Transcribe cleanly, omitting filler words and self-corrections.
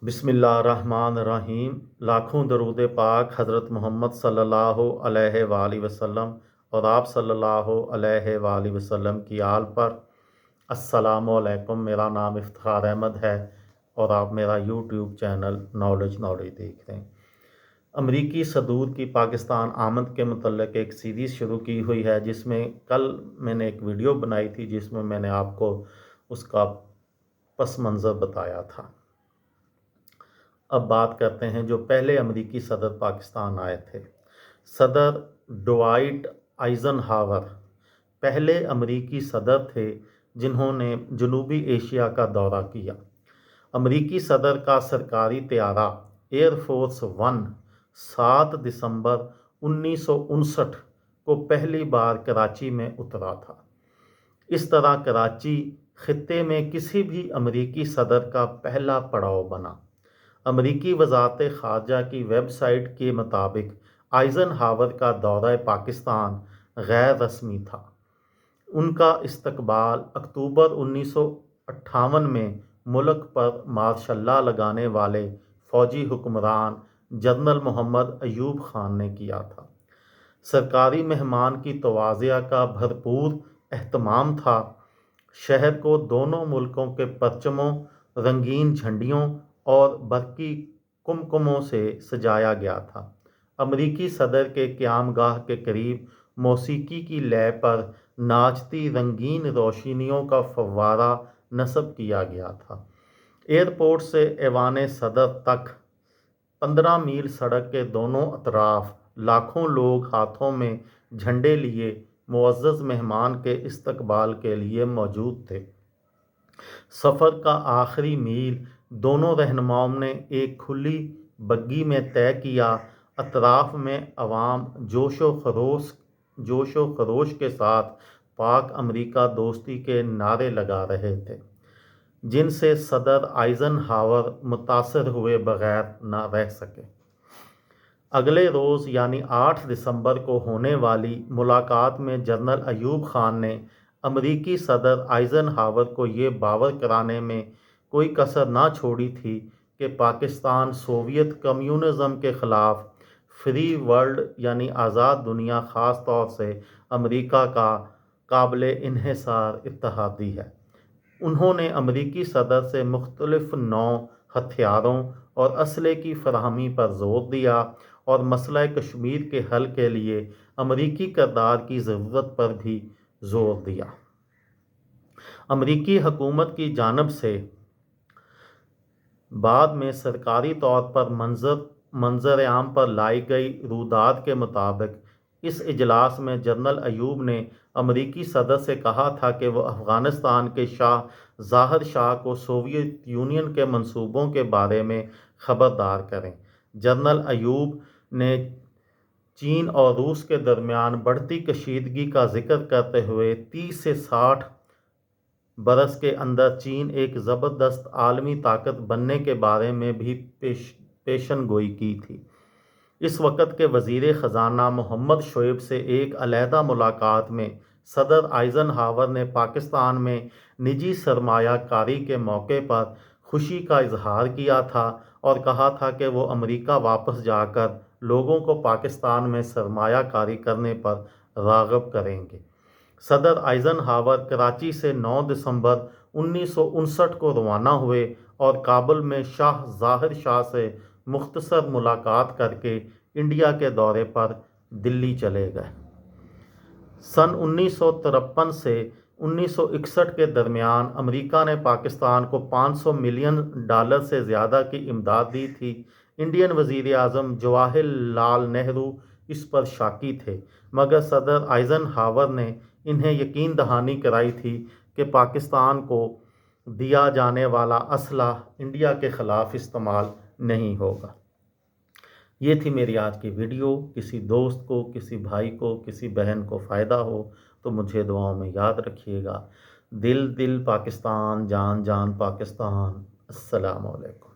बिस्मिल्लाहिर्रहमानिर्रहीम। लाखों दरूद पाक हज़रत मोहम्मद सल्लल्लाहु अलैहि वालैहि वसल्लम और आप सल्लल्लाहु अलैहि वालैहि वसल्लम की आल पर। अस्सलामु अलैकुम। मेरा नाम इफ्तिखार अहमद है और आप मेरा यूट्यूब चैनल नॉलेज देख रहे हैं। अमरीकी सदूद की पाकिस्तान आमद के मतलब एक सीरीज़ शुरू की हुई है, जिसमें कल मैंने एक वीडियो बनाई थी जिसमें मैंने आपको उसका पस मंज़र बताया था। अब बात करते हैं जो पहले अमरीकी सदर पाकिस्तान आए थे। सदर डवाइट आइज़नहावर पहले अमरीकी सदर थे जिन्होंने जनूबी एशिया का दौरा किया। अमरीकी सदर का सरकारी त्यारा एयरफोर्स वन 7 दिसंबर 1959 को पहली बार कराची में उतरा था। इस तरह कराची खित्ते में किसी भी अमरीकी सदर का पहला पड़ाव बना। अमरीकी वज़ारत ख़ारजा की वेबसाइट के मुताबिक आइज़नहावर का दौरा पाकिस्तान गैर रस्मी था। उनका इस्तकबाल अक्टूबर 1958 में मुल्क पर मार्शल लॉ लगाने वाले फ़ौजी हुक्मरान जनरल मोहम्मद अयूब ख़ान ने किया था। सरकारी मेहमान की तवाज़िया का भरपूर एहतमाम था। शहर को दोनों मुल्कों के परचमों, रंगीन झंडियों और बरकी कुमकुमों से सजाया गया था। अमरीकी सदर के क़यामगाह के करीब मौसीकी की लय पर नाचती रंगीन रोशनियों का फव्वारा नस्ब किया गया था। एयरपोर्ट से ऐवान सदर तक 15 मील सड़क के दोनों अतराफ लाखों लोग हाथों में झंडे लिए मुअज़्ज़ज़ मेहमान के इस्तकबाल के लिए मौजूद थे। सफ़र का आखिरी मील दोनों रहनुमाओं ने एक खुली बग्गी में तय किया। अतराफ में अवाम जोशो खरोश के साथ पाक अमरीका दोस्ती के नारे लगा रहे थे, जिनसे सदर आइज़नहावर मुतासर हुए बगैर न रह सके। अगले रोज़ यानी 8 दिसंबर को होने वाली मुलाकात में जनरल अयूब ख़ान ने अमरीकी सदर आइज़नहावर को ये बावर कराने में कोई कसर ना छोड़ी थी कि पाकिस्तान सोवियत कम्युनिज़म के ख़िलाफ़ फ्री वर्ल्ड यानी आज़ाद दुनिया, ख़ास तौर से अमरीका का काबिले इन्हिसार इत्तेहादी है। उन्होंने अमरीकी सदर से मुख्तलिफ़ नौ हथियारों और असले की फ़राहमी पर ज़ोर दिया और मसला कश्मीर के हल के लिए अमरीकी किरदार की ज़रूरत पर भी ज़ोर दिया। अमरीकी हुकूमत की जानिब से बाद में सरकारी तौर पर मंजर आम पर लाई गई रूदात के मुताबिक इस इजलास में जनरल अयूब ने अमरीकी सदर से कहा था कि वह अफ़गानिस्तान के शाह ज़ाहिर शाह को सोवियत यूनियन के मंसूबों के बारे में ख़बरदार करें। जनरल अयूब ने चीन और रूस के दरमियान बढ़ती कशीदगी का जिक्र करते हुए 30 से 60 बरस के अंदर चीन एक ज़बरदस्त आलमी ताकत बनने के बारे में भी पेशन गोई की थी। इस वक़्त के वज़ीर ख़जाना मोहम्मद शोएब से एक अलहदा मुलाकात में सदर आइज़नहावर ने पाकिस्तान में निजी सरमायाकारी के मौके पर खुशी का इजहार किया था और कहा था कि वो अमेरिका वापस जाकर लोगों को पाकिस्तान में सरमायाकारी करने पर राग़िब करेंगे। सदर आइज़नहावर कराची से 9 दिसंबर 1959 को रवाना हुए और काबुल में शाह ज़ाहिर शाह से मुख्तसर मुलाकात करके इंडिया के दौरे पर दिल्ली चले गए। सन 1953 से 1961 के दरमियान अमेरिका ने पाकिस्तान को $500 मिलियन से ज़्यादा की इमदाद दी थी। इंडियन वज़ीर आज़म जवाहरलाल नेहरू इस पर शाकी थे, मगर सदर आइज़नहावर ने इन्हें यकीन दहानी कराई थी कि पाकिस्तान को दिया जाने वाला असला इंडिया के ख़िलाफ़ इस्तेमाल नहीं होगा। ये थी मेरी आज की वीडियो। किसी दोस्त को, किसी भाई को, किसी बहन को फ़ायदा हो तो मुझे दुआओं में याद रखिएगा। दिल दिल पाकिस्तान, जान जान पाकिस्तान। अस्सलामु अलैकुम।